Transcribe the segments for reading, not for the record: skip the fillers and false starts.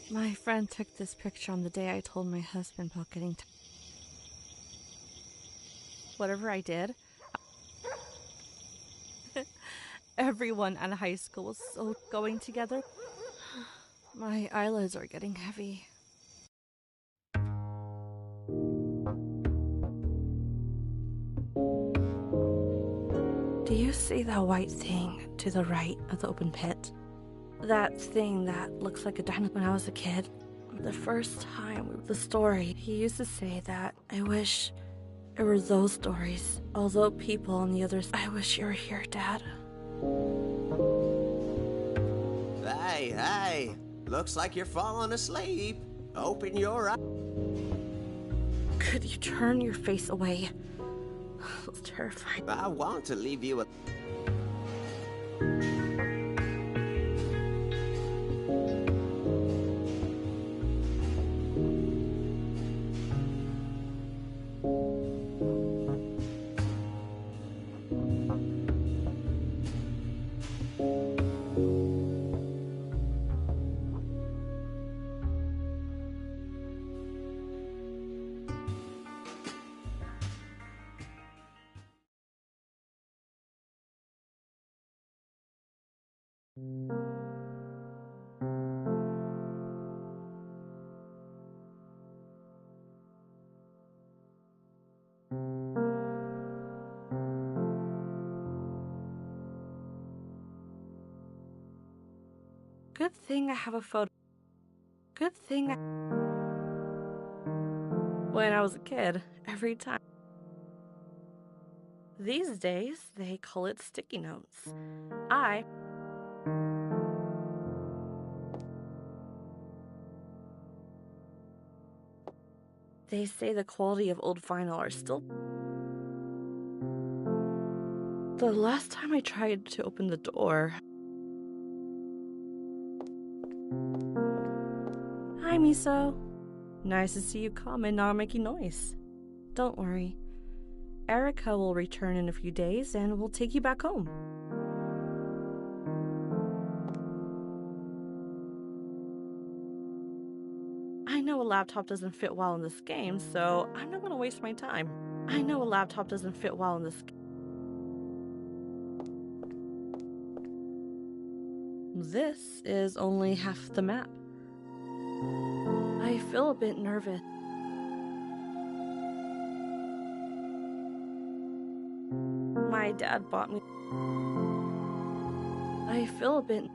My friend took this picture on the day I told my husband about getting whatever I did. Everyone at high school was so going together. My eyelids are getting heavy. Do you see that white thing to the right of the open pit? That thing that looks like a dinosaur. When I was a kid, the first time the story, he used to say that I wish it were those stories. Although people on the other side, I wish you were here, Dad. Hey, looks like you're falling asleep. Open your eyes. Could you turn your face away? It's terrifying. I want to leave you a... Good thing I have a photo. Good thing when I was a kid, every time. These days, they call it sticky notes. They say the quality of old vinyl are still... The last time I tried to open the door... Hi, Miso. Nice to see you come and not making noise. Don't worry. Erica will return in a few days and we'll take you back home. I know a laptop doesn't fit well in this game, so I'm not gonna waste my time. I know a laptop doesn't fit well in this game. This is only half the map. I feel a bit nervous. My dad bought me... I feel a bit...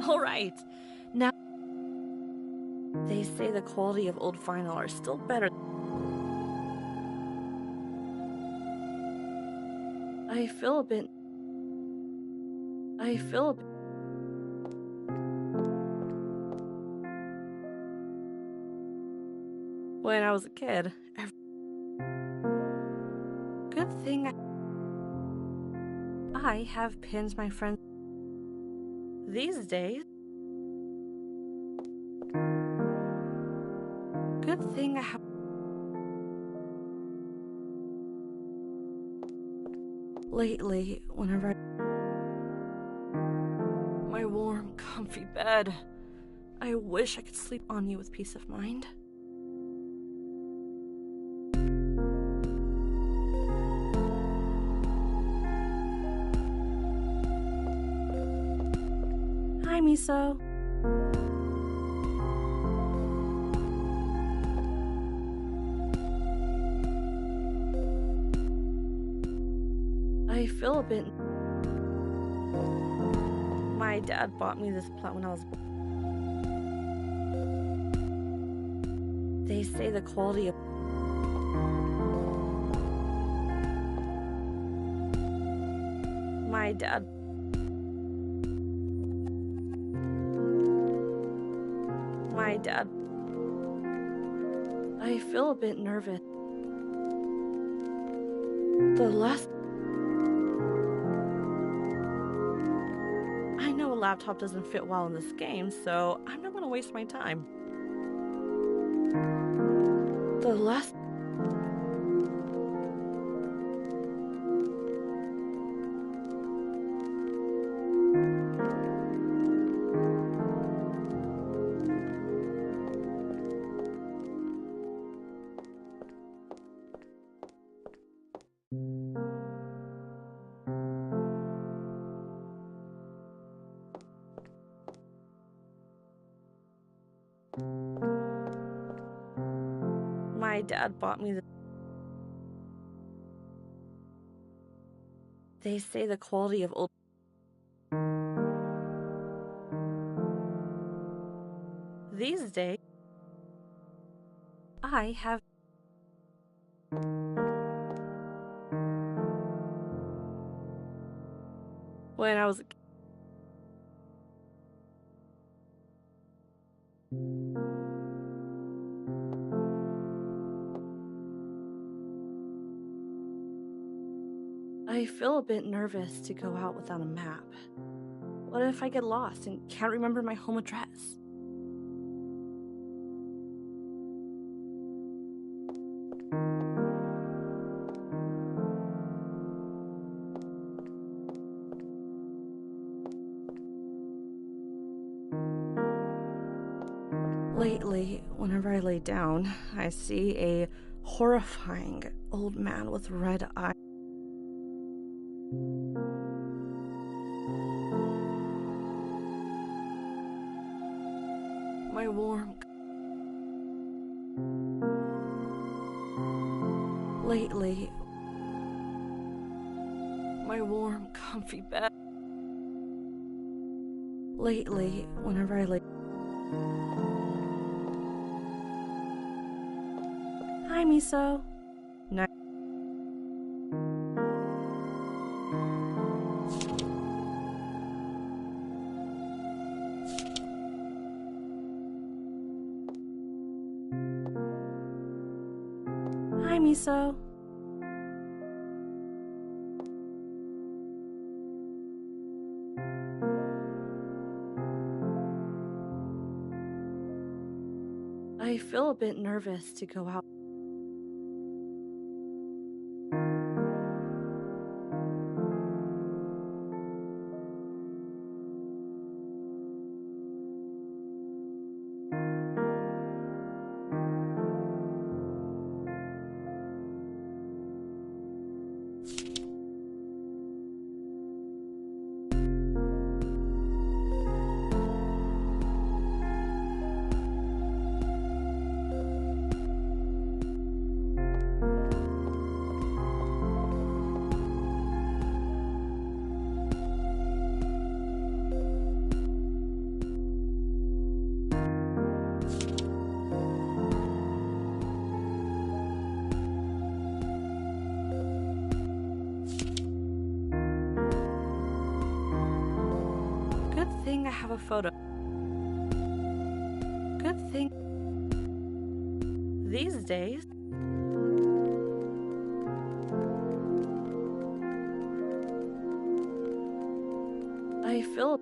All right. Now, they say the quality of old vinyl are still better. I feel a bit... When I was a kid, good thing I have pins my friends. These days, good thing I have... Lately, whenever my warm, comfy bed, I wish I could sleep on you with peace of mind. Hi, Miso. I feel a bit... My dad bought me this plant when I was... They say the quality of... My dad... I feel a bit nervous. The last... I know a laptop doesn't fit well in this game, so I'm not gonna waste my time. The last... My dad bought me the... They say the quality of old... These days, I have... When I was a kid. I feel a bit nervous to go out without a map. What if I get lost and can't remember my home address? Lately, whenever I lay down, I see a horrifying old man with red eyes. My warm... Lately, my warm, comfy bed. Lately, whenever I lay... Hi, Miso. Nice. Hi, Miso. I feel a bit nervous to go out. Good thing I have a photo. Good thing. These days, I feel...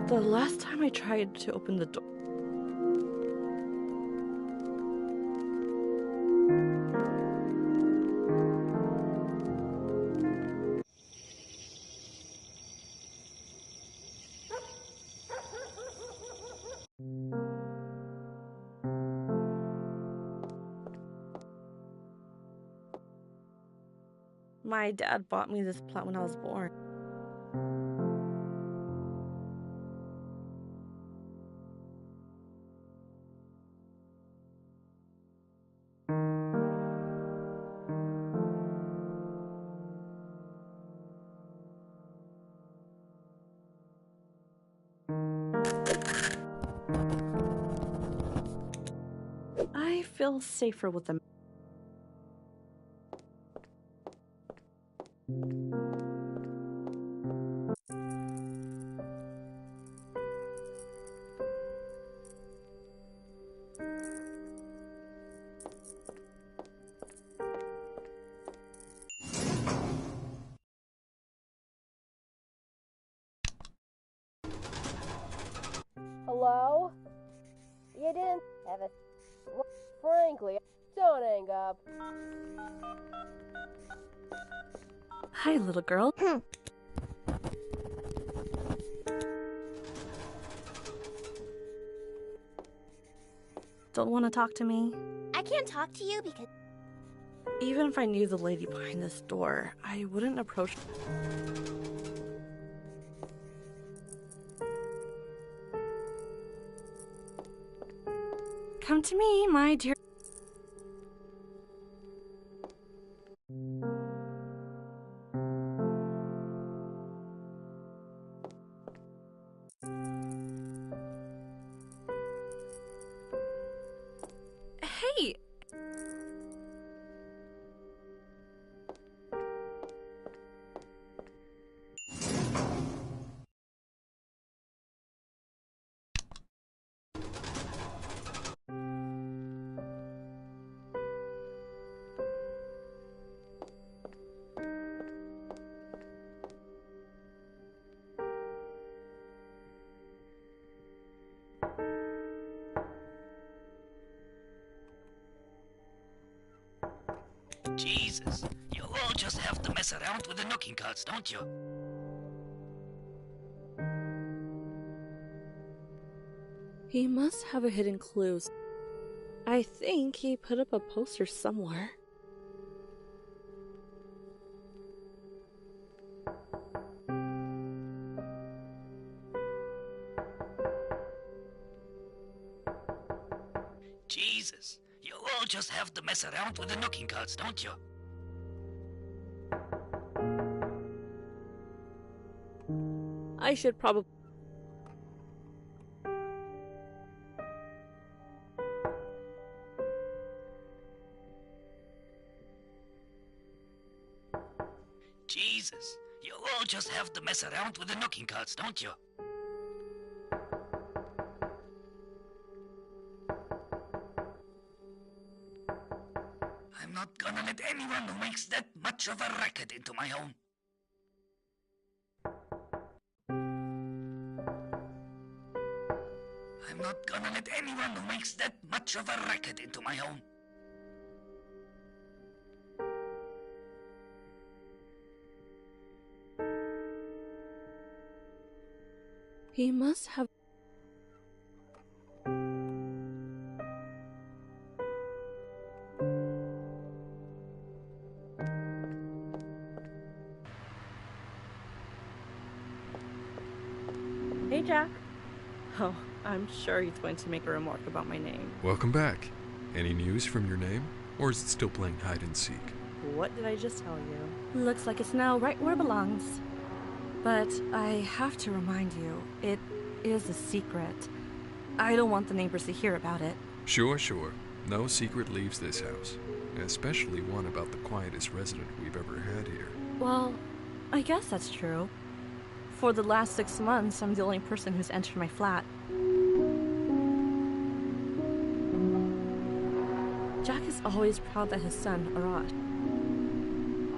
The last time I tried to open the door... My dad bought me this plant when I was born. I feel safer with them. Hello? You didn't have it. Well, frankly, don't hang up. Hi, little girl. Don't want to talk to me? I can't talk to you because... Even if I knew the lady behind this door, I wouldn't approach. Come to me, my dear. Hey! Jesus, you all just have to mess around with the nooking cards, don't you? He must have a hidden clue. I think he put up a poster somewhere. Jesus, you all just have to mess around with the nooking cards, don't you? I should probably. Jesus, you all just have to mess around with the nooking cards, don't you? I'm not gonna let anyone who makes that much of a racket into my home. I'm not gonna let anyone who makes that much of a racket into my home. He must have. Hey, Jack. Oh, I'm sure he's going to make a remark about my name. Welcome back. Any news from your name? Or is it still playing hide and seek? What did I just tell you? Looks like it's now right where it belongs. But I have to remind you, it is a secret. I don't want the neighbors to hear about it. Sure. No secret leaves this house. Especially one about the quietest resident we've ever had here. Well, I guess that's true. For the last 6 months, I'm the only person who's entered my flat. Jack is always proud that his son, Arad.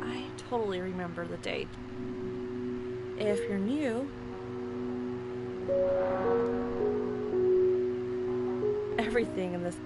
I totally remember the date. If you're new, everything in this.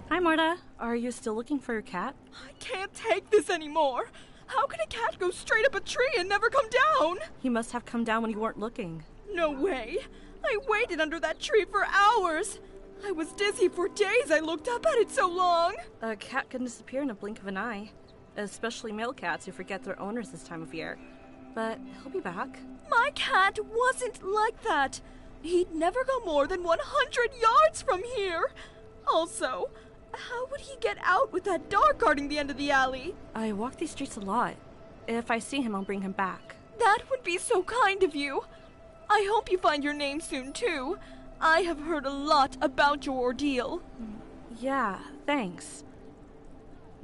Hi, Marta. Are you still looking for your cat? I can't take this anymore. How can a cat go straight up a tree and never come down? He must have come down when you weren't looking. No way. I waited under that tree for hours. I was dizzy for days. I looked up at it so long. A cat can disappear in a blink of an eye, especially male cats who forget their owners this time of year. But he'll be back. My cat wasn't like that. He'd never go more than 100 yards from here. Also, how would he get out with that dog guarding the end of the alley? I walk these streets a lot. If I see him, I'll bring him back. That would be so kind of you. I hope you find your name soon, too. I have heard a lot about your ordeal. Yeah, thanks.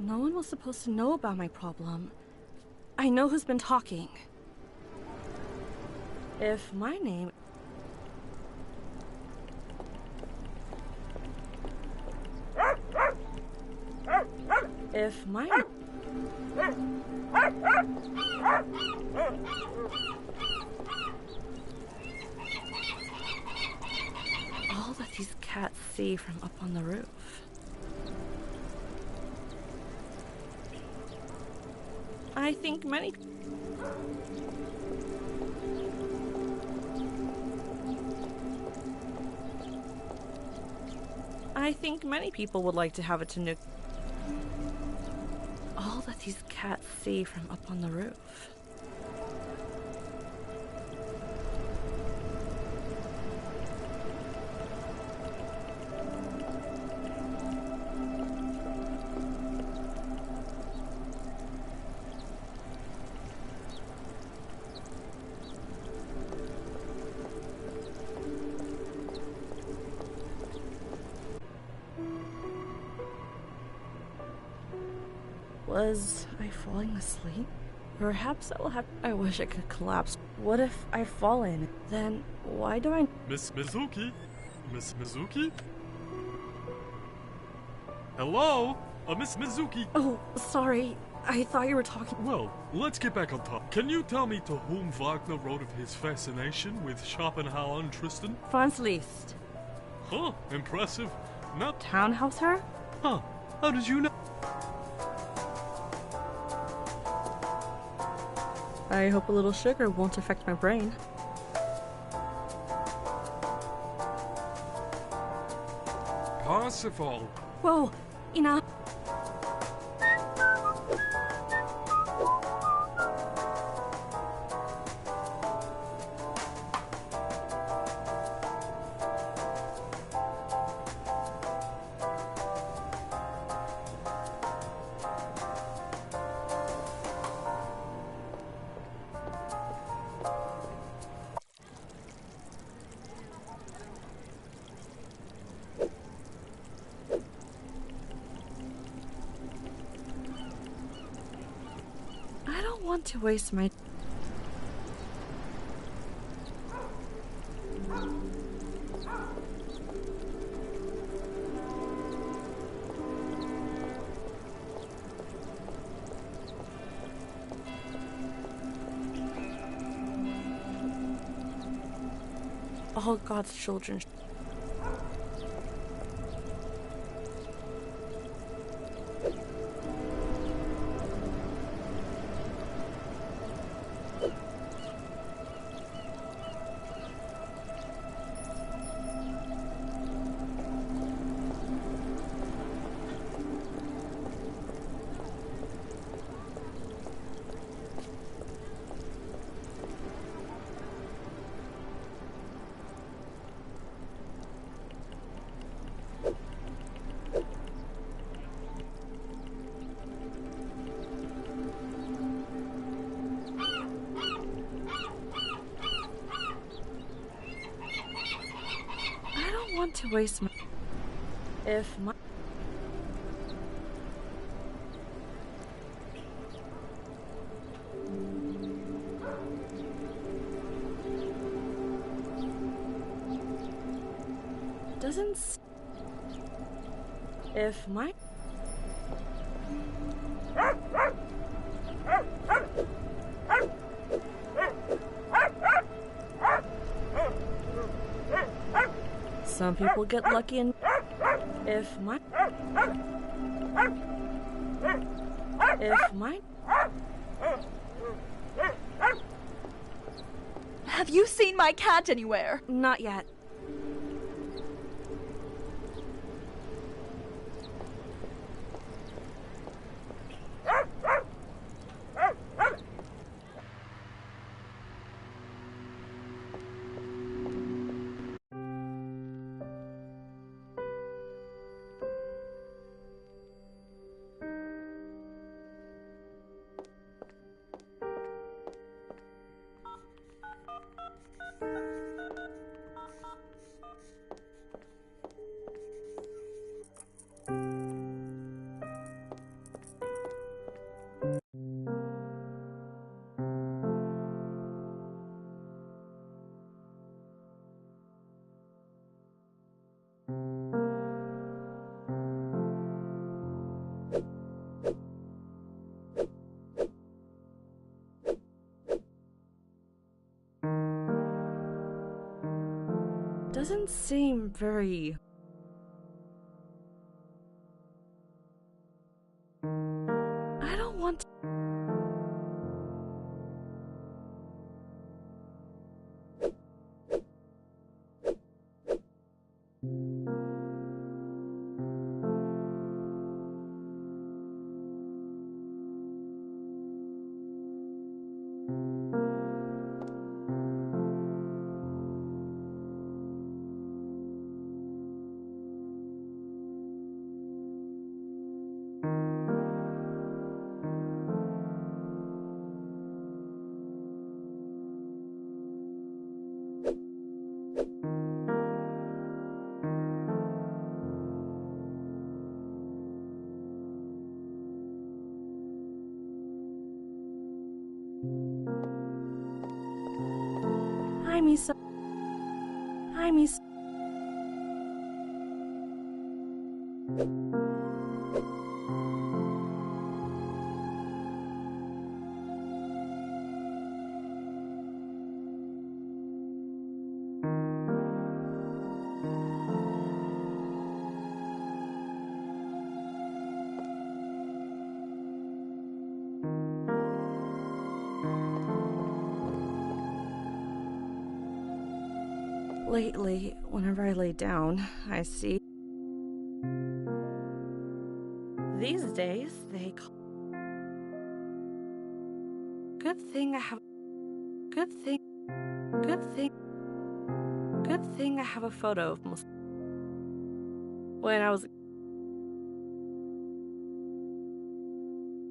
No one was supposed to know about my problem. I know who's been talking. If my name... If my... All that these cats see from up on the roof. I think many... I think many people would like to have a Tanuki. All that these cats see from up on the roof. Was I falling asleep? Perhaps I will have... I wish I could collapse. What if I've fallen? Then why do I... Miss Mizuki? Miss Mizuki? Hello? Miss Mizuki? Oh, sorry. I thought you were talking... Well, let's get back on top. Can you tell me to whom Wagner wrote of his fascination with Schopenhauer and Tristan? Franz Liszt. Huh, impressive. Not... Townhouse her? Huh, how did you know? I hope a little sugar won't affect my brain. Parsifal! Whoa, Ina. I don't want to waste my... All God's children. I don't want to waste my... If my... Doesn't... If my... Some people get lucky and... If my... If my... Have you seen my cat anywhere? Not yet. Doesn't seem very... I don't want to... Hi, Misa. Hi, Misa. Lately, whenever I lay down, I see. These days, they call. Good thing I have. Good thing. Good thing. Good thing I have a photo of when I was.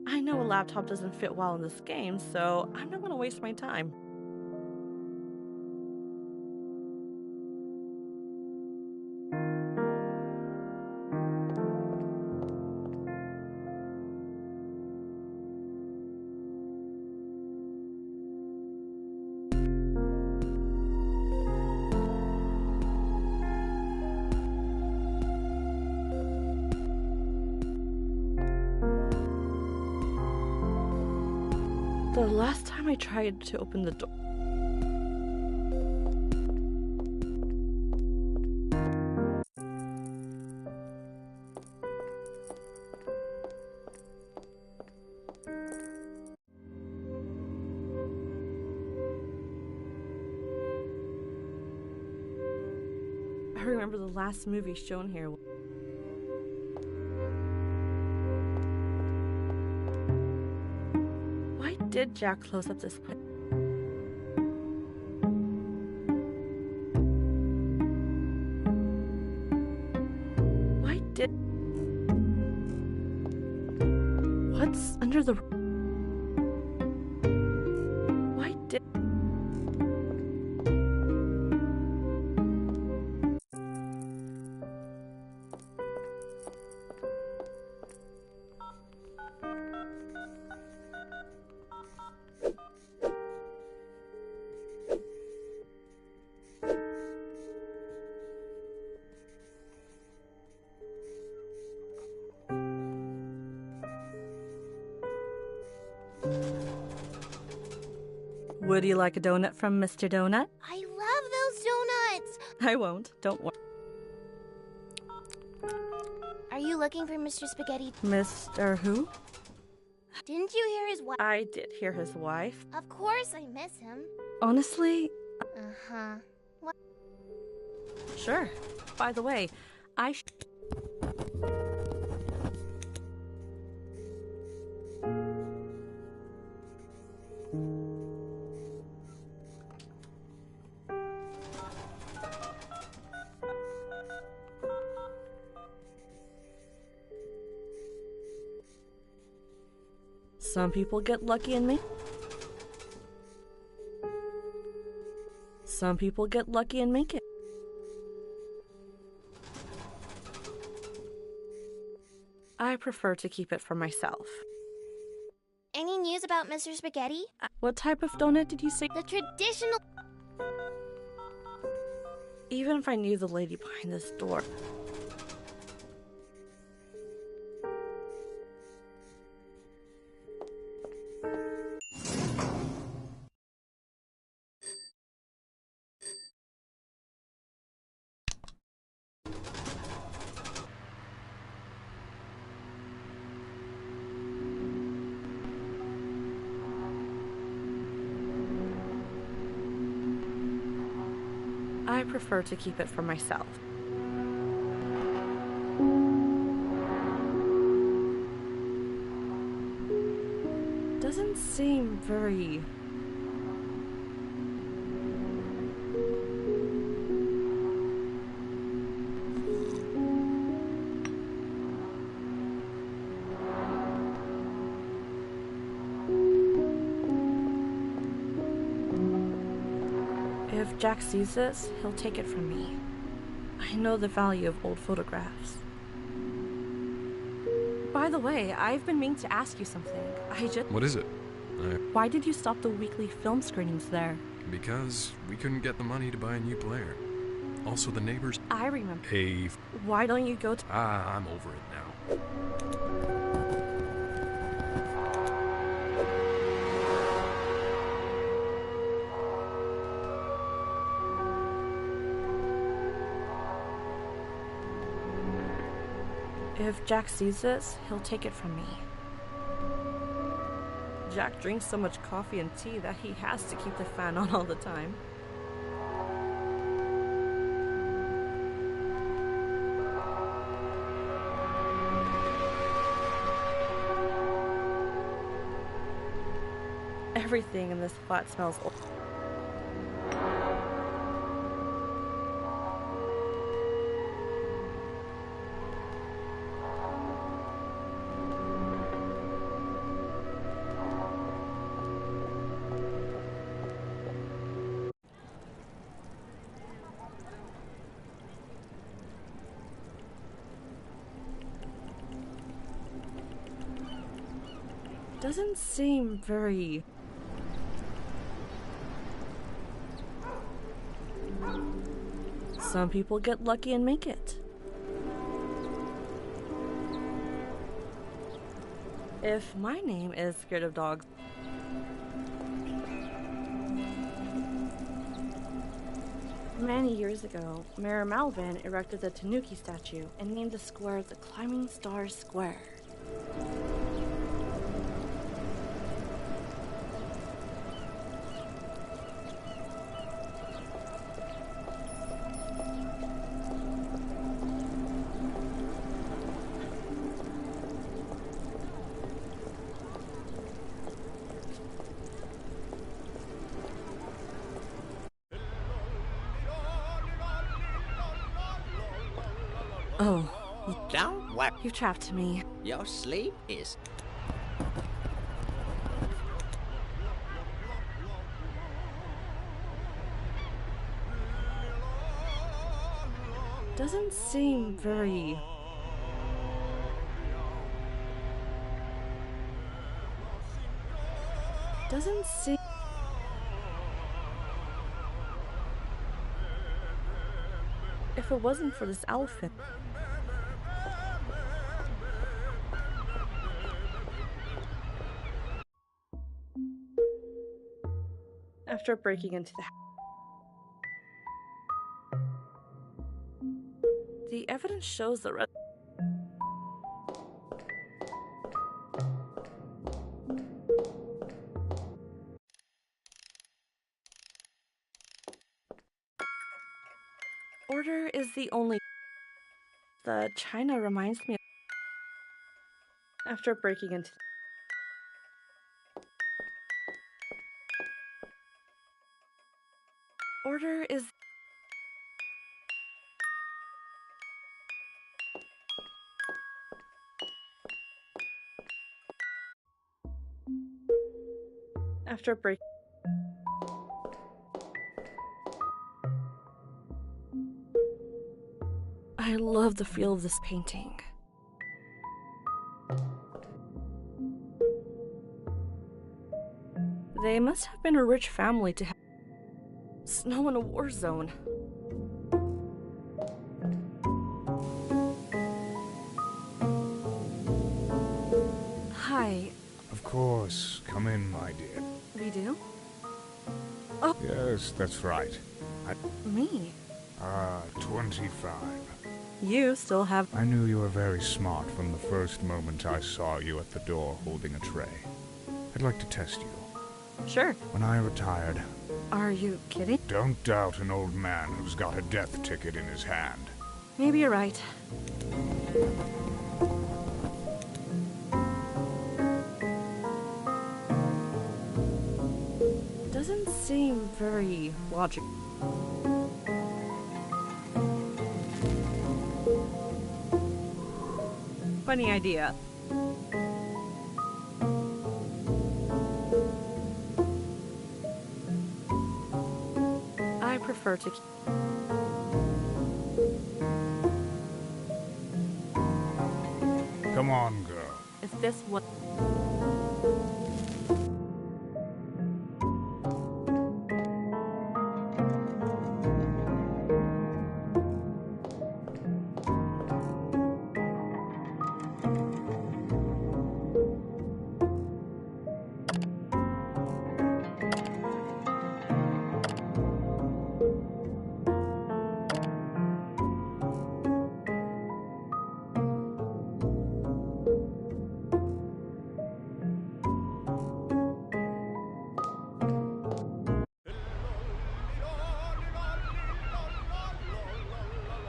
I know a laptop doesn't fit well in this game, so I'm not gonna waste my time. The last time I tried to open the door. I remember the last movie shown here. Why did Jack close up this place? Why did... What's under the... Why did... Would you like a donut from Mr. Donut? I love those donuts! I won't. Don't worry. Are you looking for Mr. Spaghetti? Mr. Who? Didn't you hear his wife? I did hear his wife. Of course I miss him. Honestly, Uh-huh. What? sure. By the way, some people get lucky and make. Some people get lucky and make it. I prefer to keep it for myself. Any news about Mr. Spaghetti? What type of donut did you say? The traditional... Even if I knew the lady behind this door. I prefer to keep it for myself. Doesn't seem very... If Jack sees this, he'll take it from me. I know the value of old photographs. By the way, I've been meaning to ask you something. What is it? Why did you stop the weekly film screenings there? Because we couldn't get the money to buy a new player. Also, the neighbors... I remember. Hey... Why don't you go to... I'm over it now. If Jack sees this, he'll take it from me. Jack drinks so much coffee and tea that he has to keep the fan on all the time. Everything in this flat smells old. Doesn't seem very... Some people get lucky and make it. If my name is Scared of Dogs... Many years ago, Mayor Malvin erected the Tanuki statue and named the square the Climbing Star Square. Oh, Don't worry. you trapped me. Your sleep is... Doesn't seem very... Doesn't seem... If it wasn't for this outfit... After breaking into the house... The evidence shows the order is the only... The china reminds me of... After breaking into... Order is... After break... I love the feel of this painting. They must have been a rich family to have snow in a war zone. Hi. Of course. Come in, my dear. We do? Yes, that's right. Me? 25. You still have... I knew you were very smart from the first moment I saw you at the door holding a tray. I'd like to test you. Sure. When I retired... Are you kidding? Don't doubt an old man who's got a death ticket in his hand. Maybe you're right. Doesn't seem very logical. Funny idea. I prefer to keep. Come on, girl. If this was.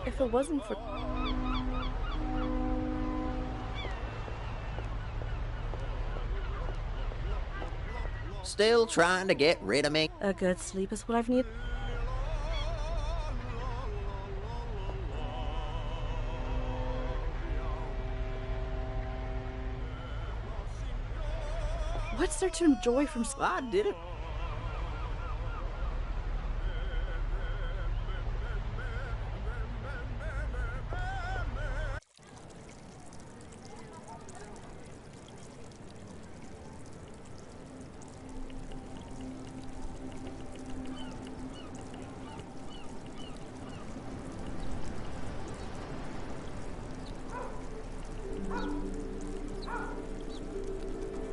If it wasn't for. Still trying to get rid of me? A good sleep is what I've needed. What's there to enjoy from sleep? I did it.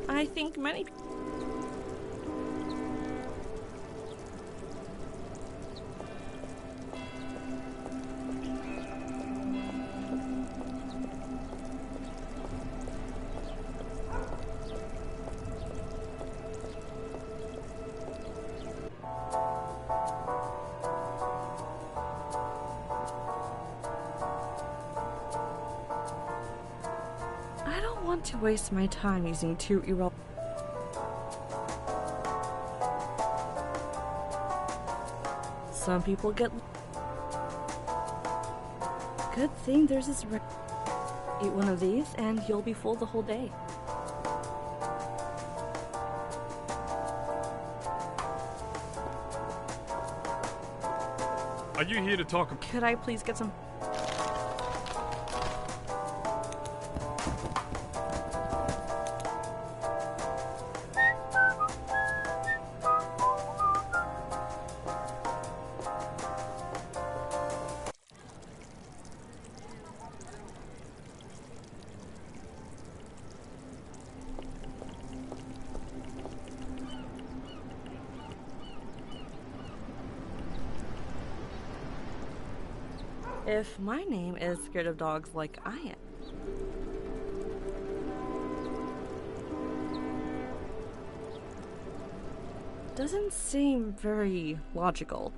I think many. I don't want to waste my time using two irrelevant. Some people get. Good thing there's this. Eat one of these and you'll be full the whole day. Are you here to talk? Could I please get some? If my name is scared of dogs like I am. Doesn't seem very logical.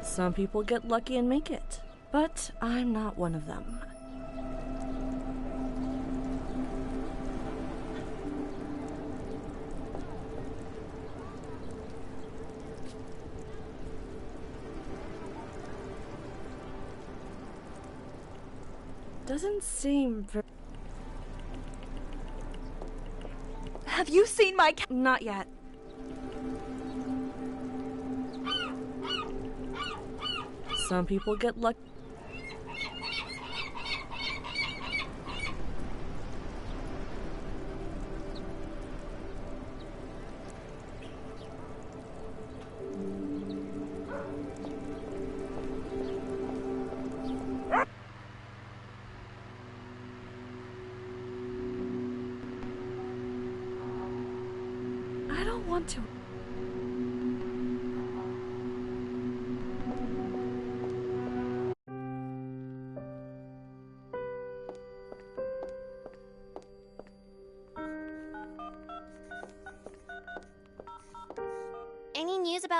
Some people get lucky and make it, but I'm not one of them. Doesn't seem very... Have you seen my cat? Not yet. Some people get lucky. I don't want to.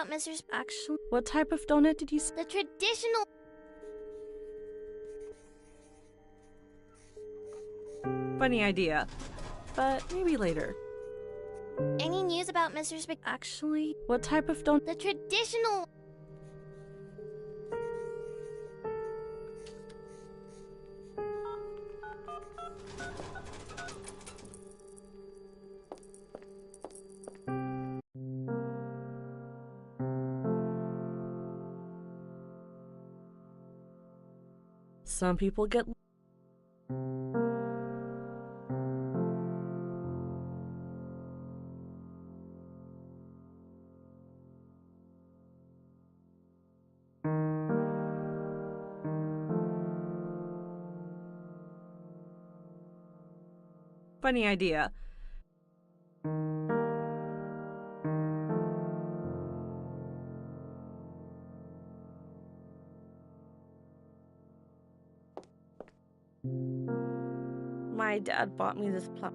about Mr. Actually, what type of donut did you say? The traditional... Funny idea, but maybe later. Any news about Mr. Actually, what type of donut? The traditional... Some people get... Funny idea. My dad bought me this plum.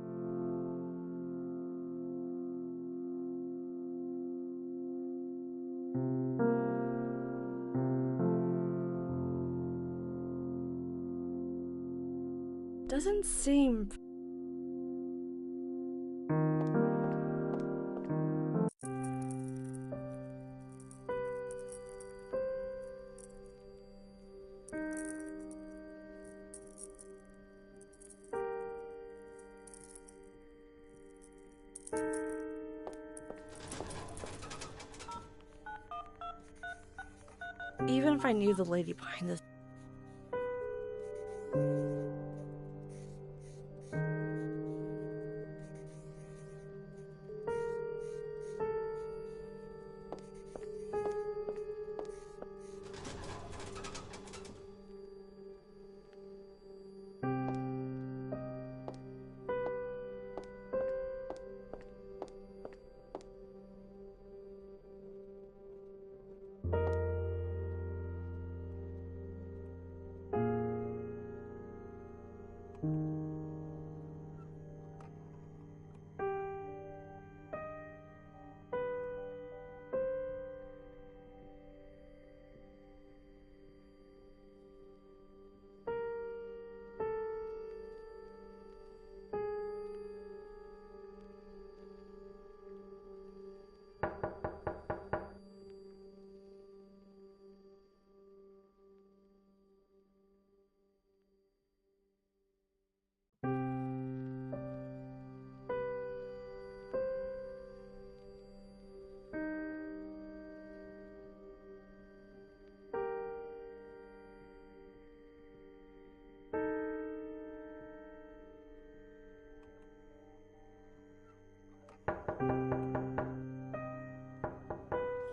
Doesn't seem... Even if I knew the lady behind this...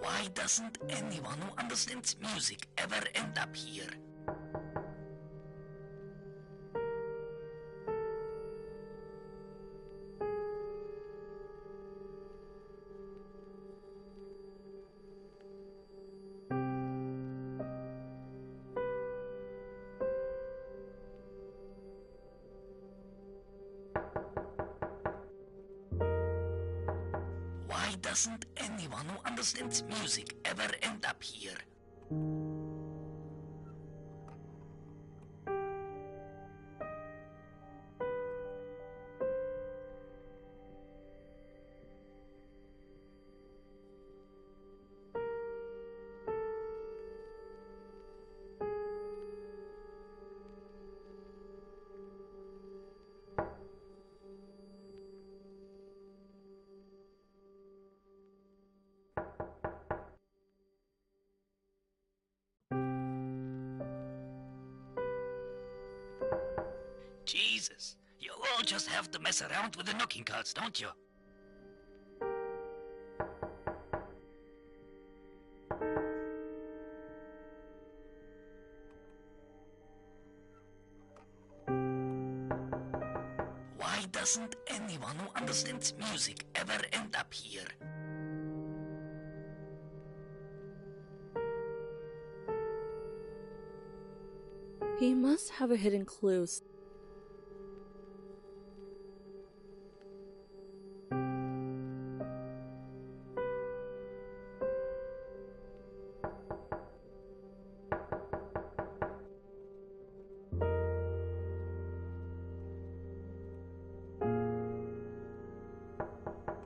Why doesn't anyone who understands music ever end up here? Why doesn't anyone who understands music ever end up here? Jesus, you all just have to mess around with the knocking cards, don't you? Why doesn't anyone who understands music ever end up here? He must have a hidden clue.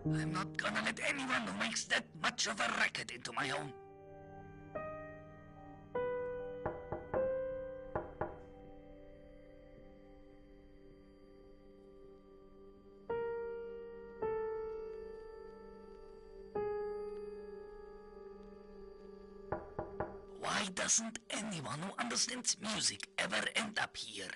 I'm not gonna let anyone who makes that much of a racket into my home. Why doesn't anyone who understands music ever end up here?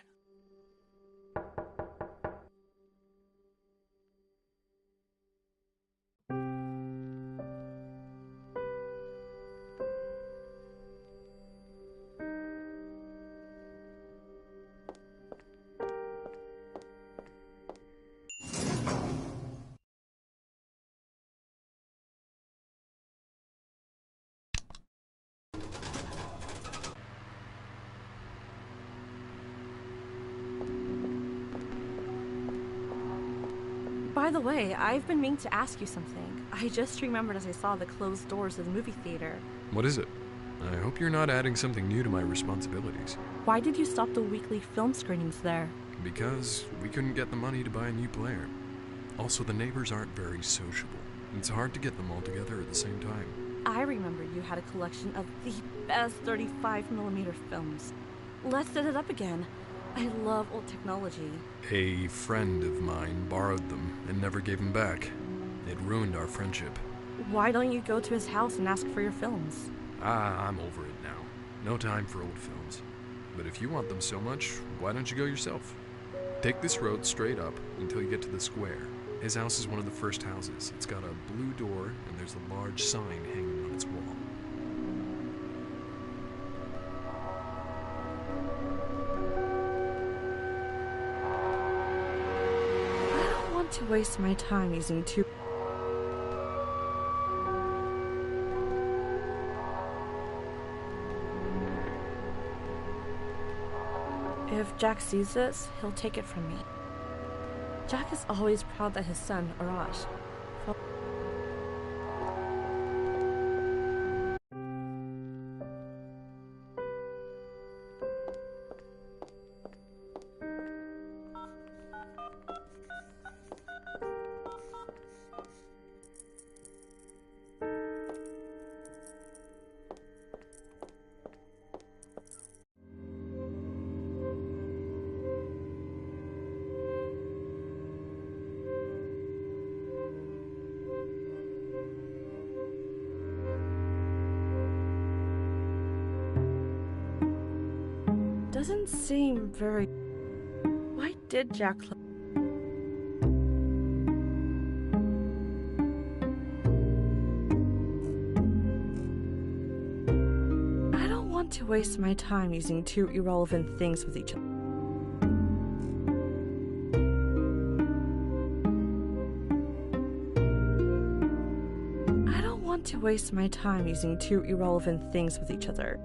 By the way, I've been meaning to ask you something. I just remembered as I saw the closed doors of the movie theater. What is it? I hope you're not adding something new to my responsibilities. Why did you stop the weekly film screenings there? Because we couldn't get the money to buy a new player. Also, the neighbors aren't very sociable. It's hard to get them all together at the same time. I remember you had a collection of the best 35mm films. Let's set it up again. I love old technology. A friend of mine borrowed them and never gave them back. It ruined our friendship. Why don't you go to his house and ask for your films? I'm over it now. No time for old films. But if you want them so much, why don't you go yourself? Take this road straight up until you get to the square. His house is one of the first houses. It's got a blue door and there's a large sign hanging on its wall. To waste my time using two. If Jack sees this, he'll take it from me. Jack is always proud that his son, Arash, doesn't seem very. Why did Jack? I don't want to waste my time using two irrelevant things with each other. I don't want to waste my time using two irrelevant things with each other.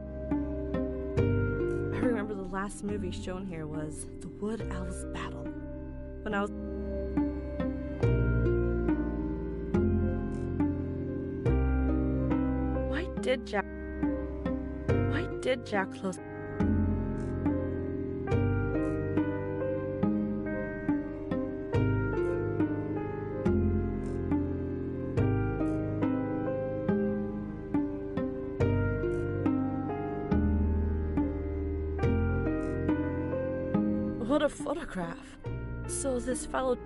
I remember the last movie shown here was The Wood Elves Battle. When I was Why did Jack close? What a photograph. So this fellow.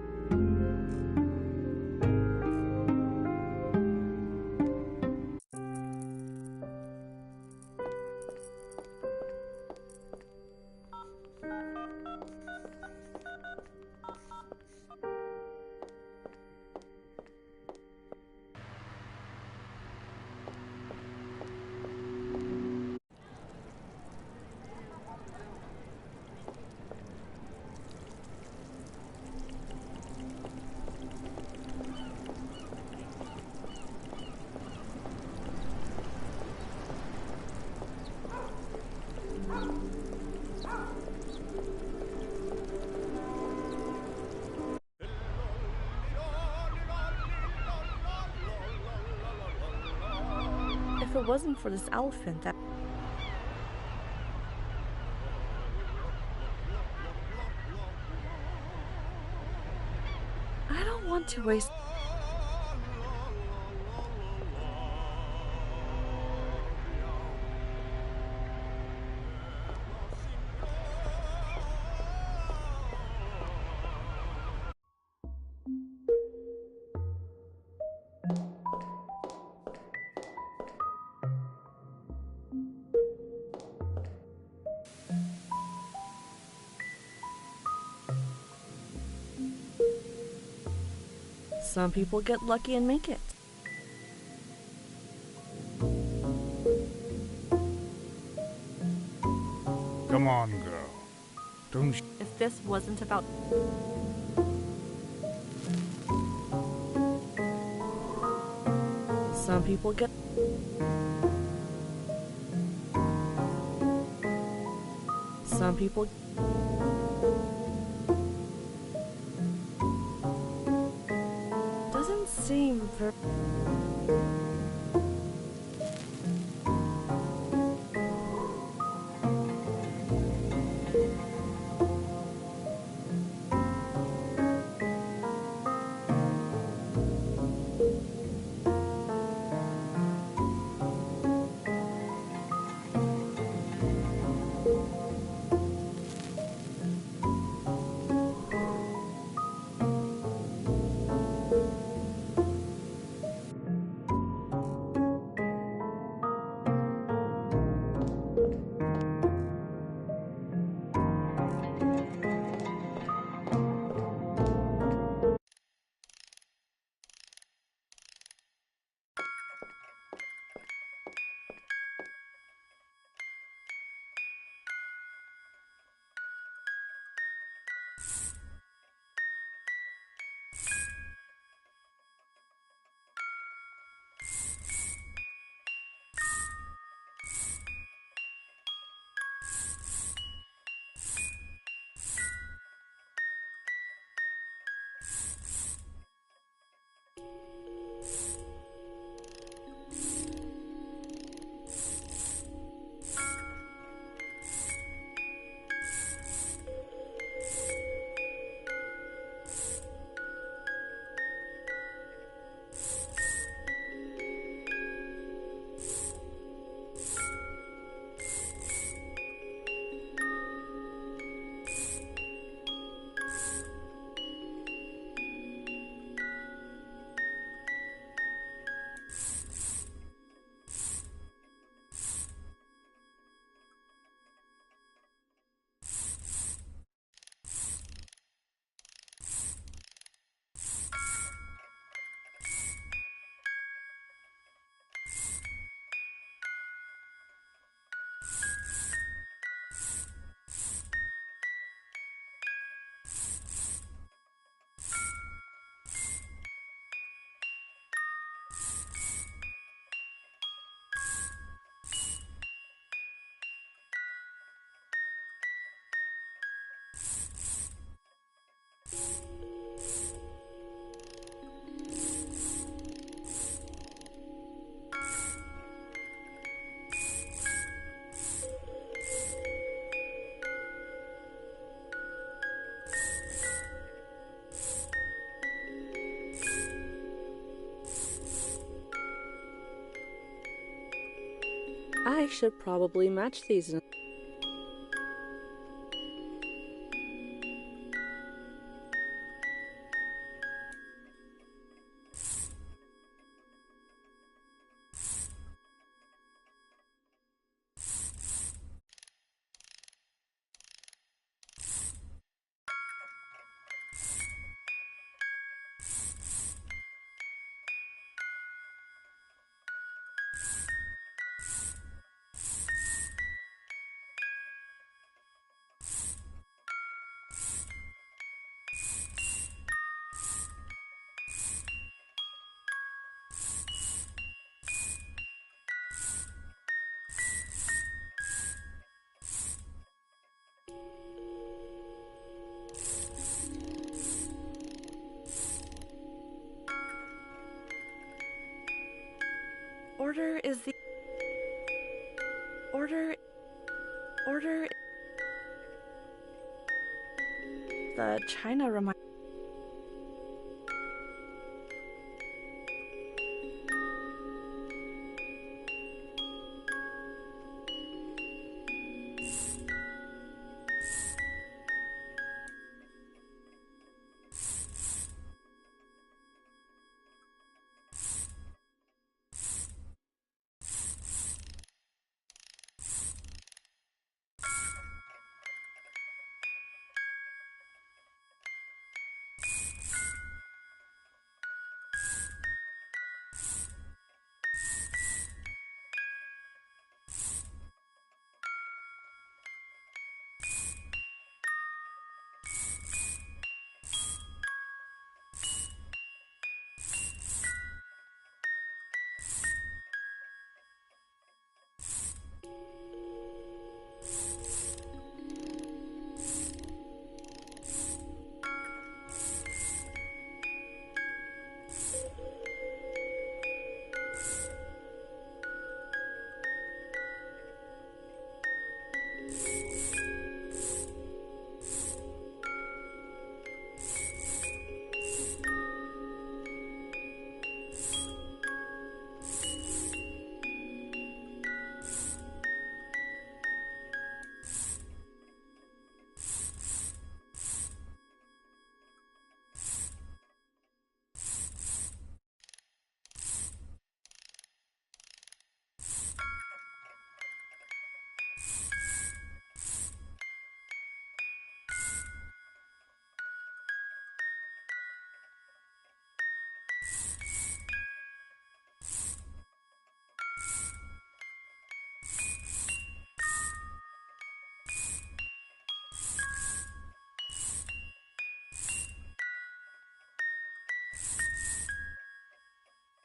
If it wasn't for this elephant that. I don't want to waste. Some people get lucky and make it. Come on, girl. Don't If this wasn't about... Some people get... Some people... Doesn't seem very... I should probably match these. Order is the... Order... The China remind...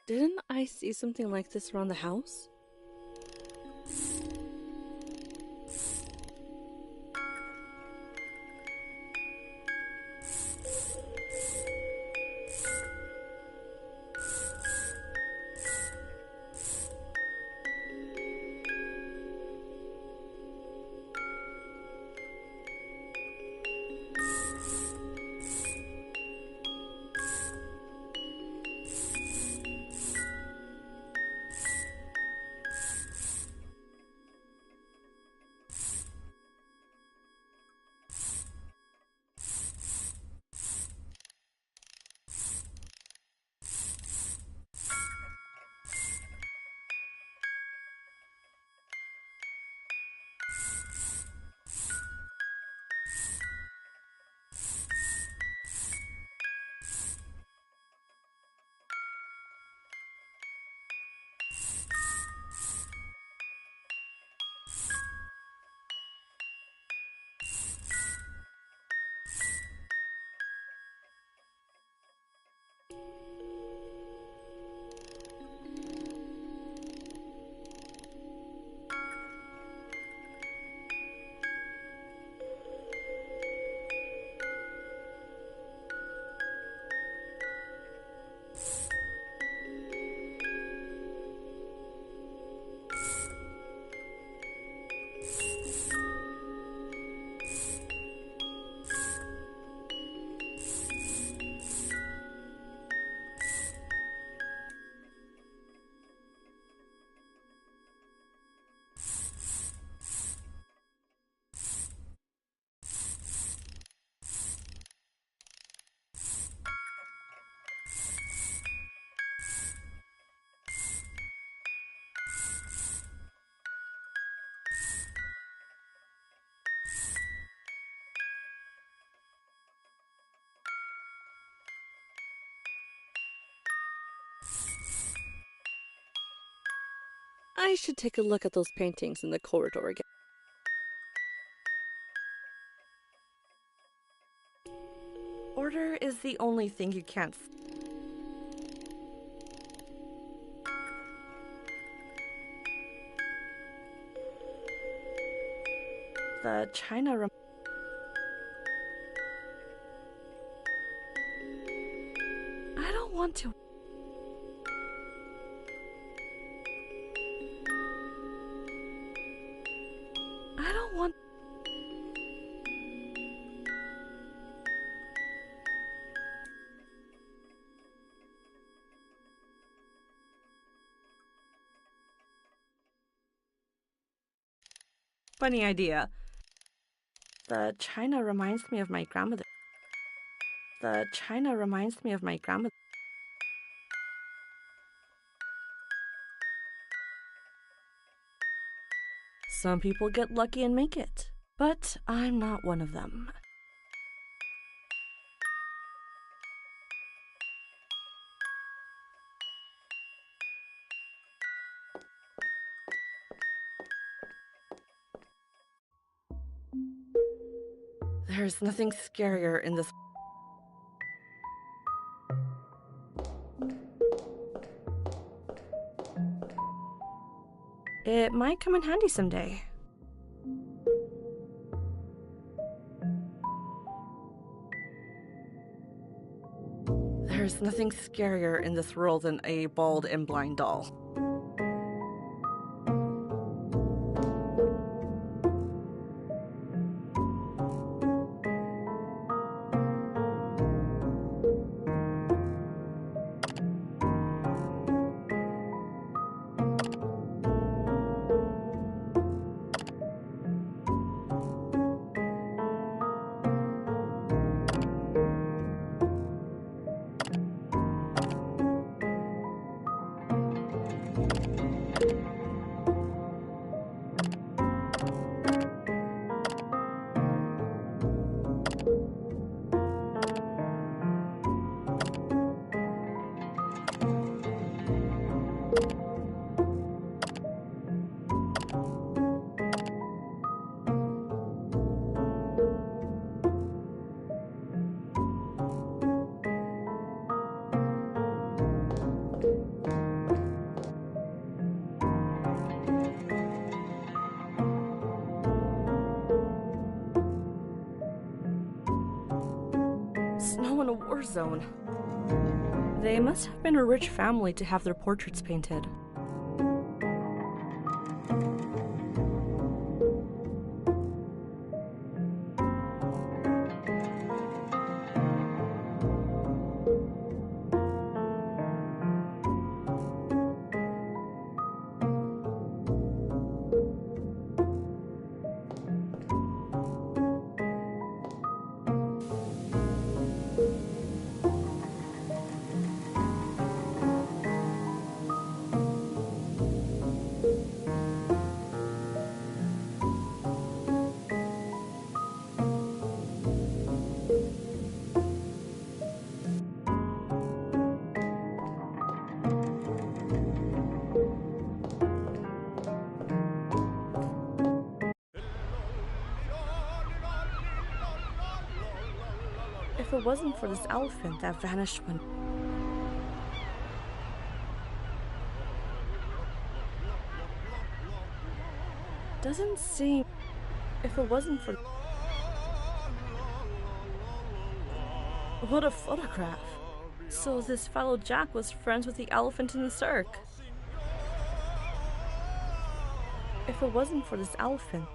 Didn't I see something like this around the house? I should take a look at those paintings in the corridor again. Order is the only thing you can't. The China. I don't want to. I don't want. Funny idea. The China reminds me of my grandmother. The China reminds me of my grandmother. Some people get lucky and make it, but I'm not one of them. There's nothing scarier in this. It might come in handy someday. There's nothing scarier in this world than a bald and blind doll. or zone. They must have been a rich family to have their portraits painted. If it wasn't for this elephant that vanished when... Doesn't seem... If it wasn't for... What a photograph. So this fellow Jack was friends with the elephant in the cirque. If it wasn't for this elephant...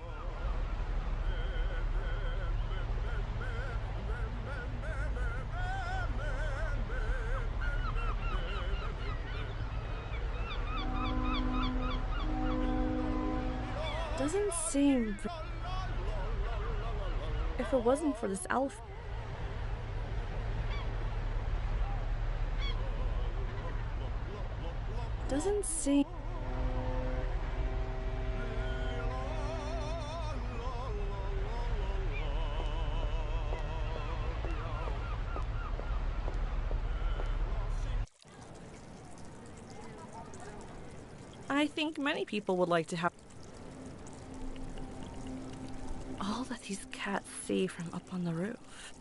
Doesn't seem... If it wasn't for this elephant... Doesn't seem... I think many people would like to have all that these cats see from up on the roof.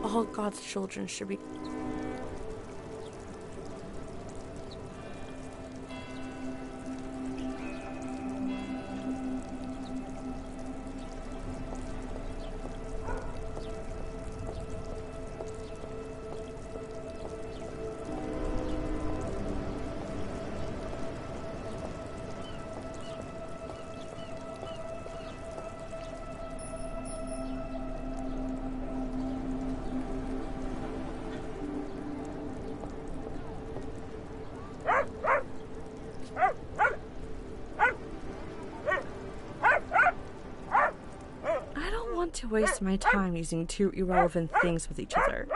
All God's children should be... to waste my time using two irrelevant things with each other.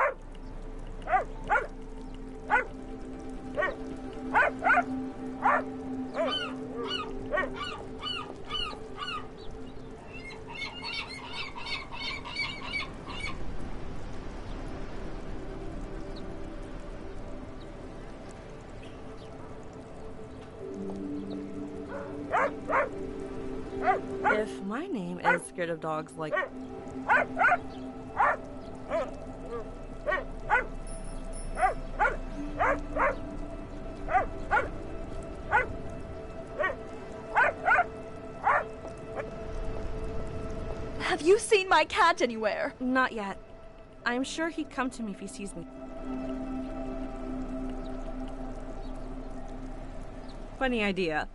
If my name is scared of dogs like... Have you seen my cat anywhere? Not yet. I'm sure he'd come to me if he sees me. Funny idea.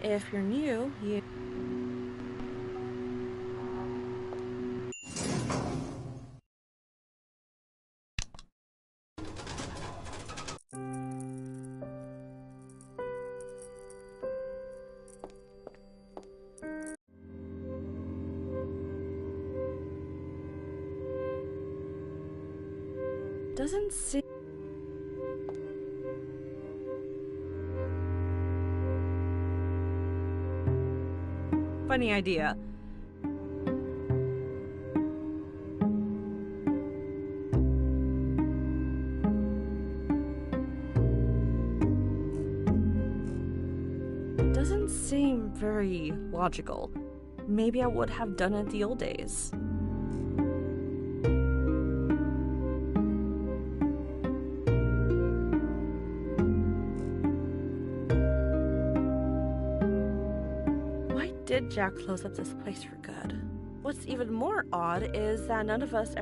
If you're new, you... Doesn't seem... Funny idea. Doesn't seem very logical. maybe I would have done it the old days. Why did Jack close up this place for good? What's even more odd is that none of us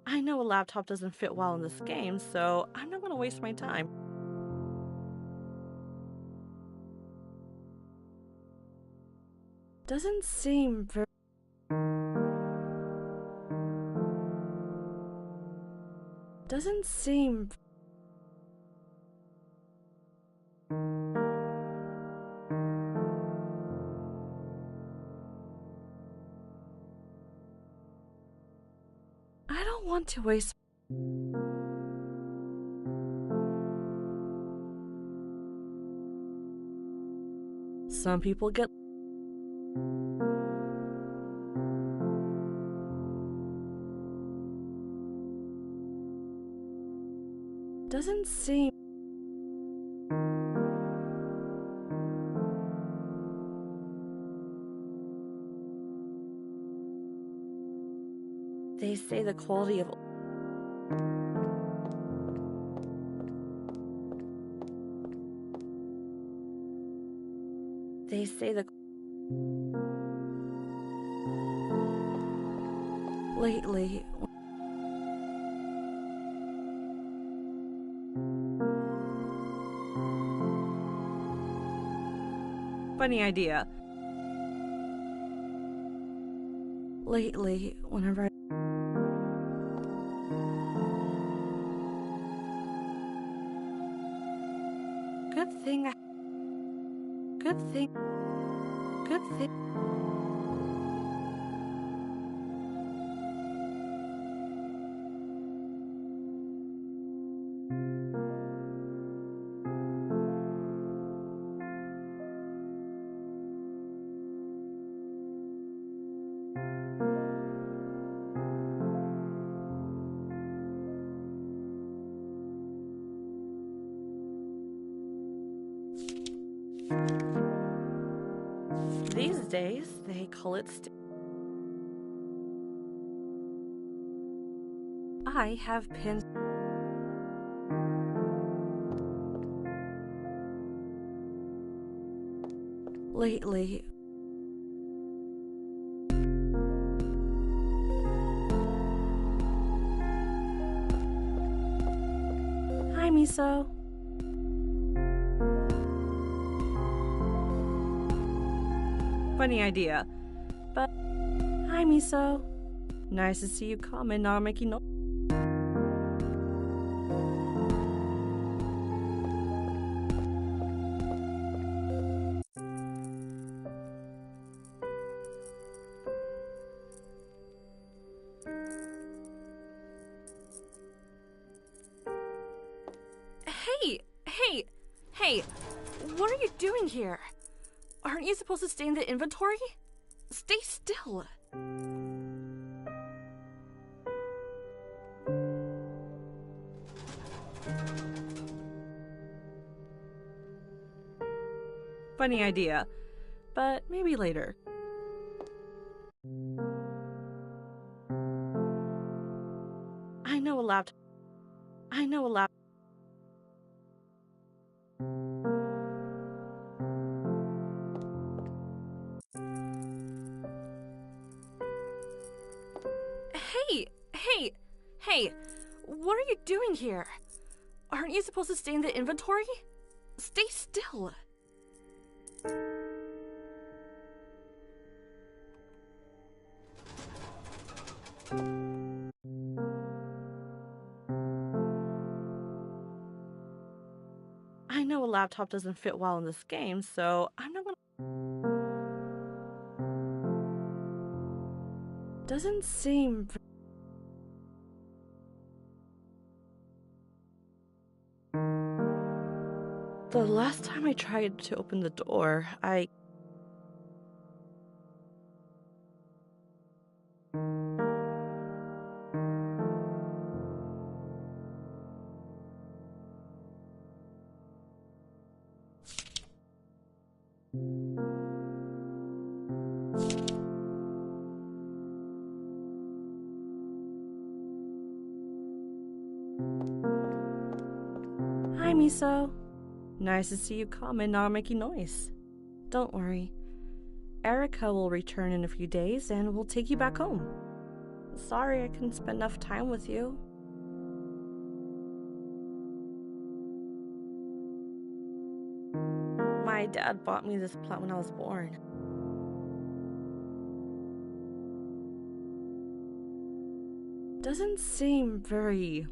I know a laptop doesn't fit well in this game, so I'm not gonna waste my time. Doesn't seem very... Doesn't seem... I don't want to waste... Some people get... Doesn't seem... They say the quality of... They say the... Lately... Funny idea. Lately, whenever I... Good thing I... Good thing... Good thing... These days, they call it I have pins. Lately. Hi, Miso. Funny idea. But, hi, Miso. Nice to see you come and not making no... Hey, what are you doing here? Aren't you supposed to stay in the inventory? Stay still. Funny idea, but maybe later. I know a laptop. Hey, what are you doing here? Aren't you supposed to stay in the inventory? Stay still. I know a a laptop doesn't fit well in this game, so I'm not gonna... Doesn't seem... The last time I tried to open the door, Hi, Miso. Nice to see you come and not making noise. Don't worry. Erica will return in a few days and we'll take you back home. Sorry I couldn't spend enough time with you. My dad bought me this plant when I was born. Doesn't seem very...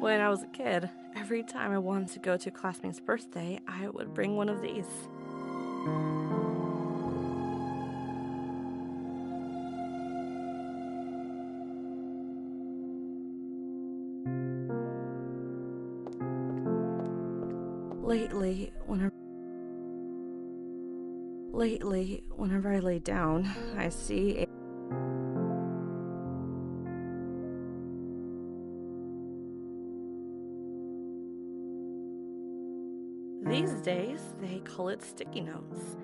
When I was a kid, every time I wanted to go to a classmate's birthday, I would bring one of these. Lately, whenever I lay down, I see a... These days, they call it sticky notes.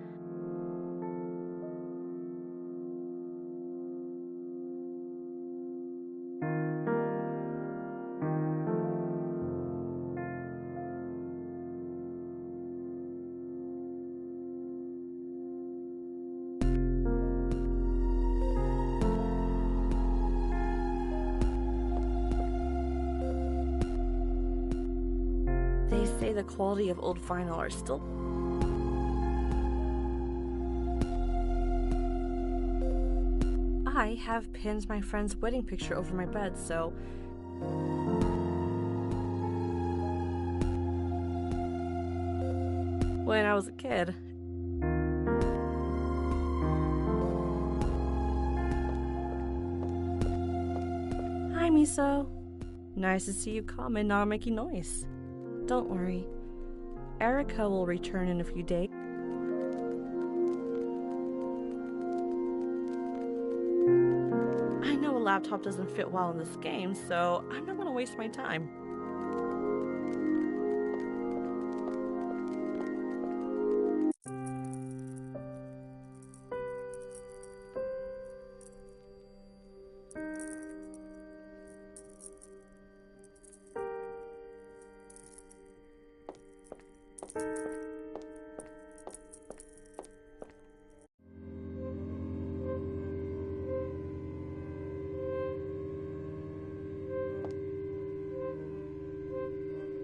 They say the quality of old vinyl are still... I have pinned my friend's wedding picture over my bed, so... When I was a kid... Hi, Miso. Nice to see you come and not making noise. Don't worry. Erica will return in a few days. I know a laptop doesn't fit well in this game, so I'm not gonna waste my time.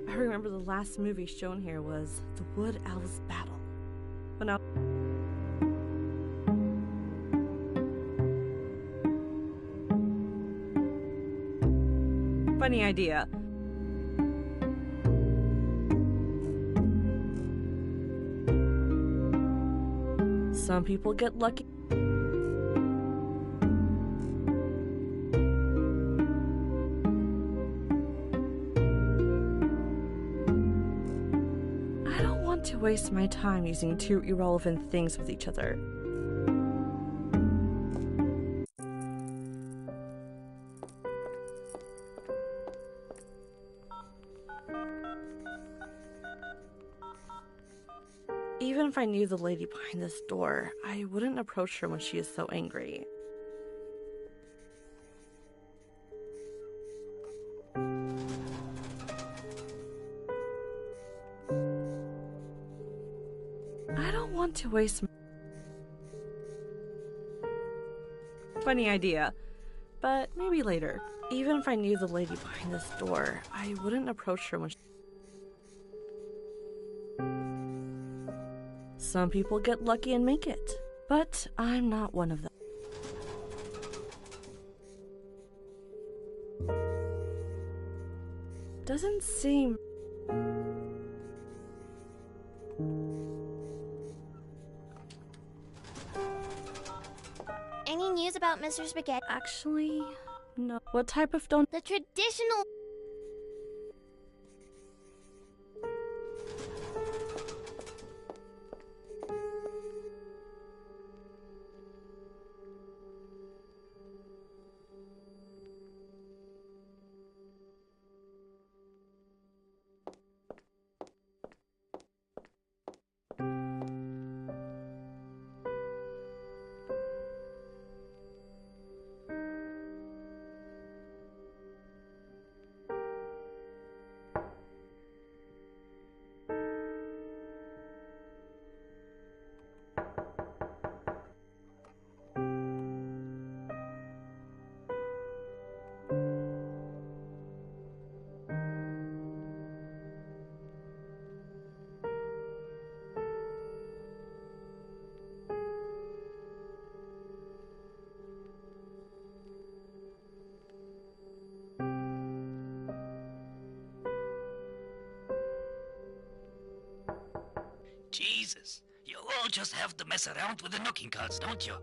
I remember the last movie shown here was The Wood Elves Battle. When I... Funny idea. Some people get lucky. I don't want to waste my time using two irrelevant things with each other. Even if I knew the lady behind this door, I wouldn't approach her when she is so angry. I don't want to waste Funny idea. But maybe later. Even if I knew the lady behind this door, I wouldn't approach her when she... Some people get lucky and make it, but I'm not one of them. Doesn't seem... Any news about Mr. Spaghetti? Actually, no. What type of donut? The traditional... Jesus, you all just have to mess around with the knocking cards, don't you?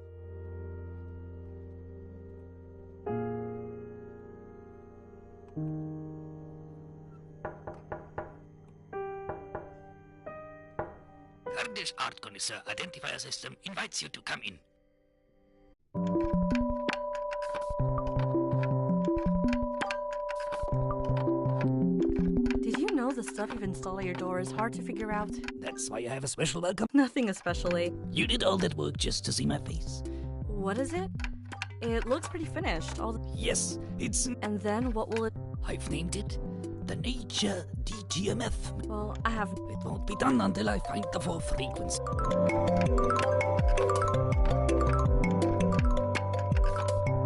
Kurdish art connoisseur identifier system invites you to come in. Did you know the stuff you've installed at your door is hard to figure out? That's why I have a special welcome. Nothing especially. You did all that work just to see my face. What is it? It looks pretty finished. Yes, it's... And then what will it... I've named it the Nature DGMF. Well, I have... It won't be done until I find the 4th frequency.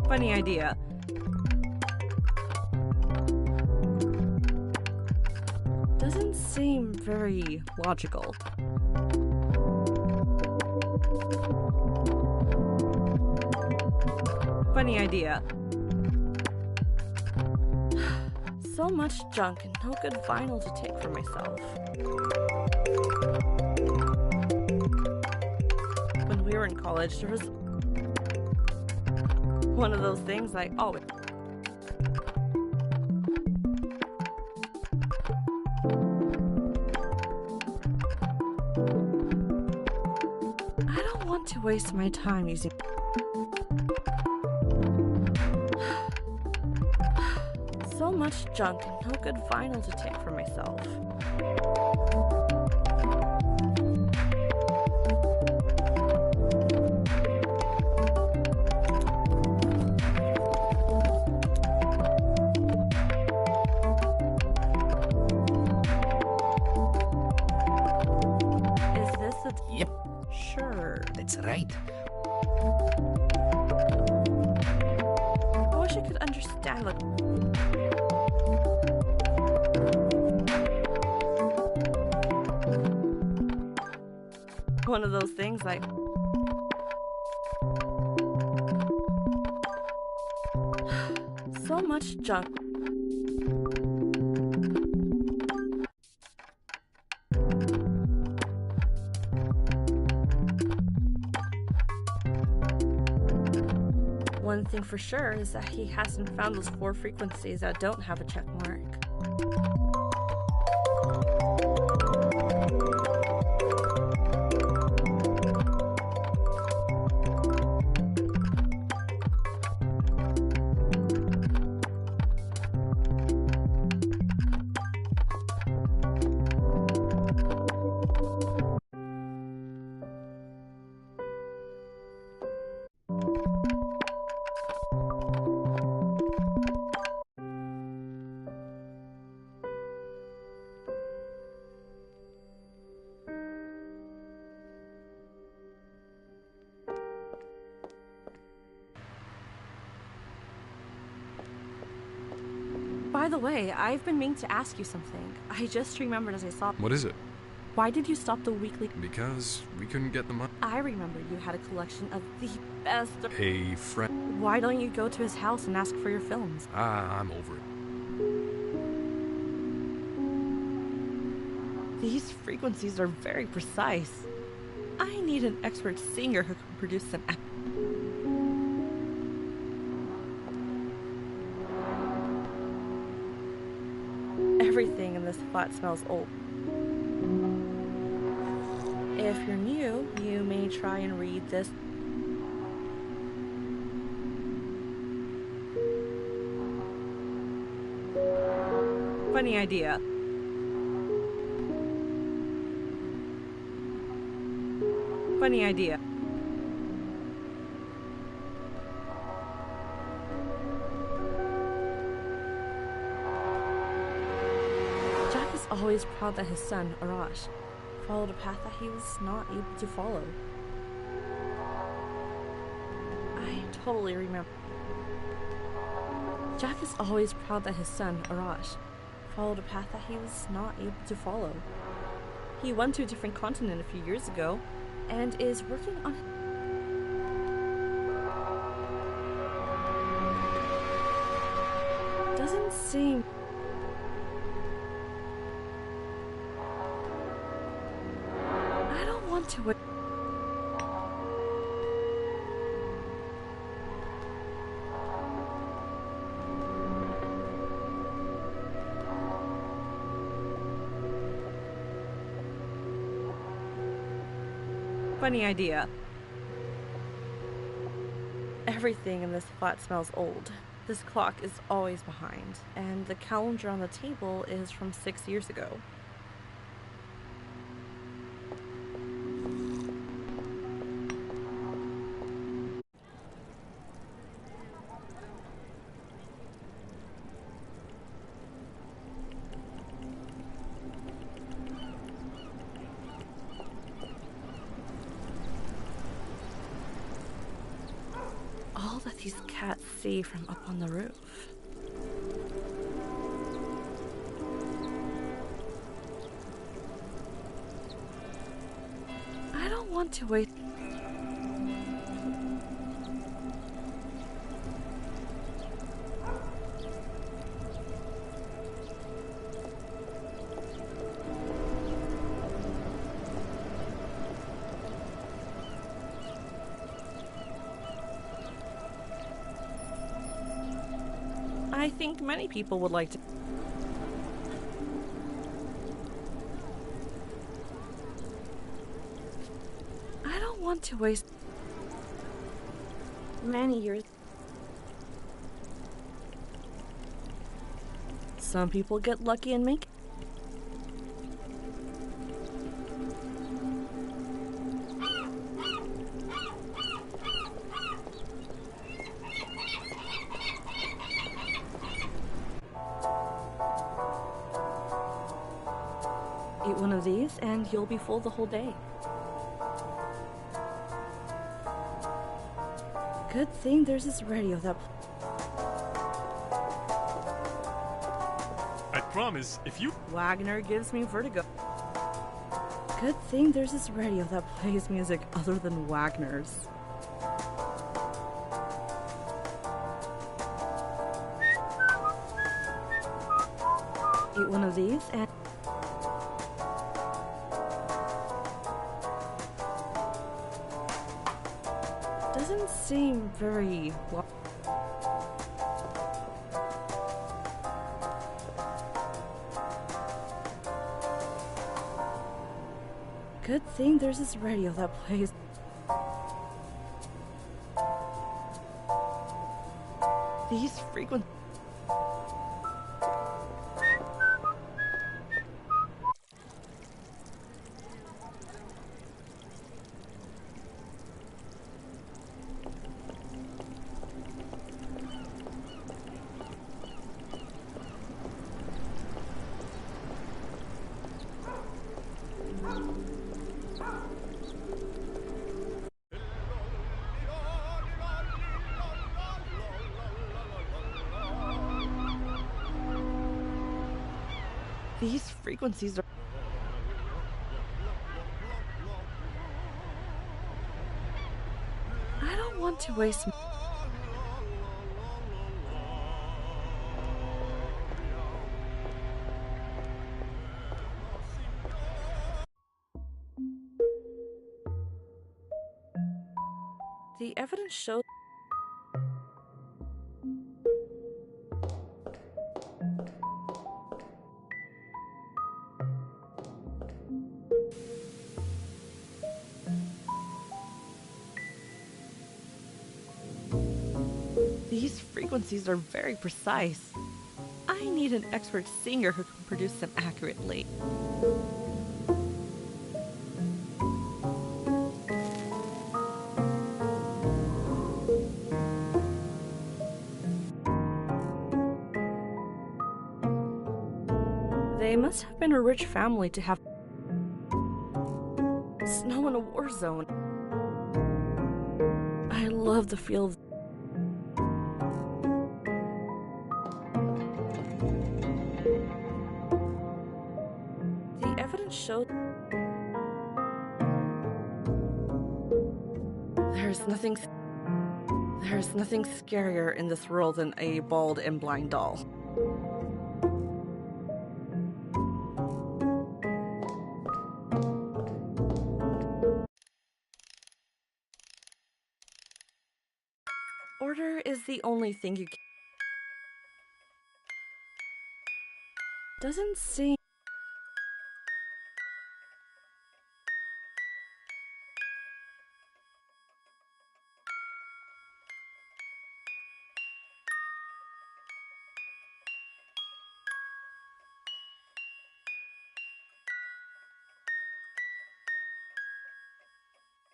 Funny idea. Doesn't seem very logical. Funny idea. So much junk and no good vinyl to take for myself. When we were in college, there was one of those things I always... I don't want to waste my time using... So much junk and no good vinyl to take for myself. Is this a... Yep, Sure. that's right. I wish I could understand what... One of those things like... So much junk. One thing for sure is that he hasn't found those 4 frequencies that don't have a check mark. By the way, I've been meaning to ask you something. I just remembered as I saw... What is it? Why did you stop the weekly... Because we couldn't get the money. I remember you had a collection of the best... A friend. Why don't you go to his house and ask for your films? I'm over it. These frequencies are very precise. I need an expert singer who can produce them. Everything in this flat smells old. If you're new, you may try and read this. Funny idea. Funny idea. Jack is always proud that his son, Arash, followed a path that he was not able to follow. I totally remember. Jack is always proud that his son, Arash, followed a path that he was not able to follow. He went to a different continent a few years ago and is working on... Doesn't seem... I don't want to wait. Funny idea. Everything in this flat smells old. This clock is always behind, and the calendar on the table is from 6 years ago. All that these cats see from up on the roof. I don't want to wait. I think many people would like to. I don't want to waste many years. Some people get lucky and make. Eat one of these and you'll be full the whole day. Good thing there's this radio that... I promise, if you... Wagner gives me vertigo. Good thing there's this radio that plays music other than Wagner's. Eat one of these and... Doesn't seem very well. Good thing there's this radio that plays. These frequent. These frequencies are... I don't want to waste... The evidence shows... These frequencies are very precise. I need an expert singer who can produce them accurately. They must have been a rich family to have snow in a war zone. I love the feel of... The evidence shows... There's nothing scarier in this world than a bald and blind doll. Order is the only thing you can... Doesn't seem...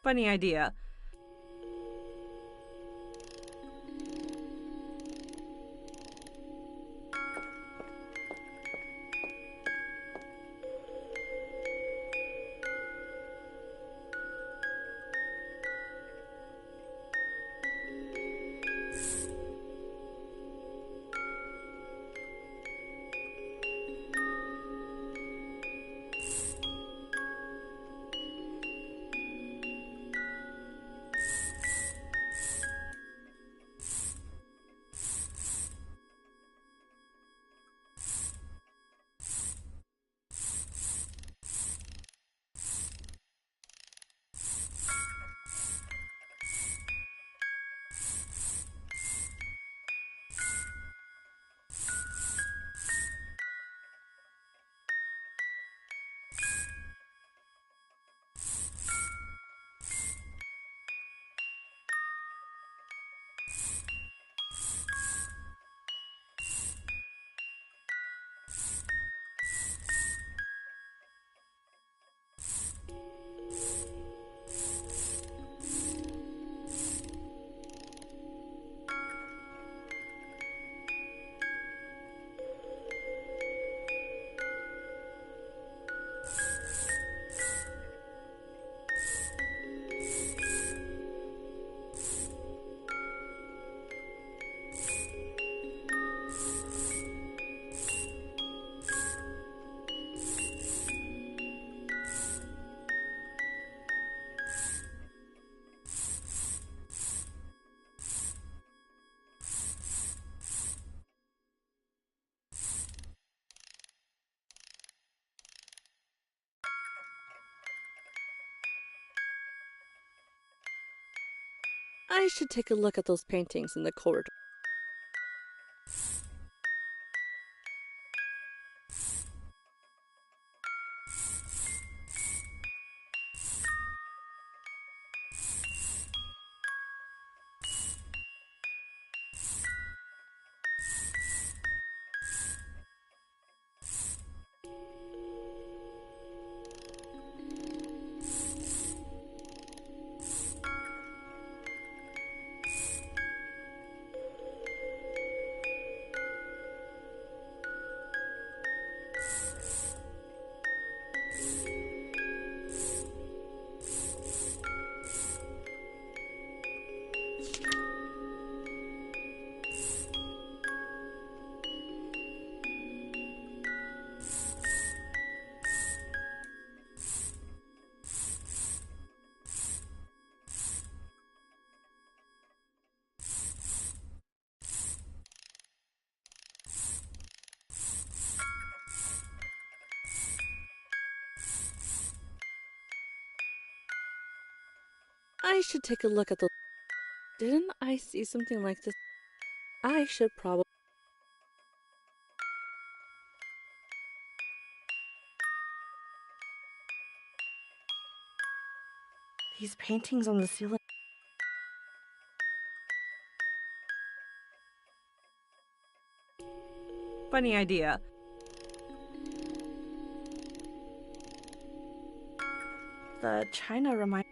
Funny idea. I should take a look at those paintings in the corridor. should take a look at the... Didn't I see something like this? I should probably... These paintings on the ceiling... Funny idea. The china remind...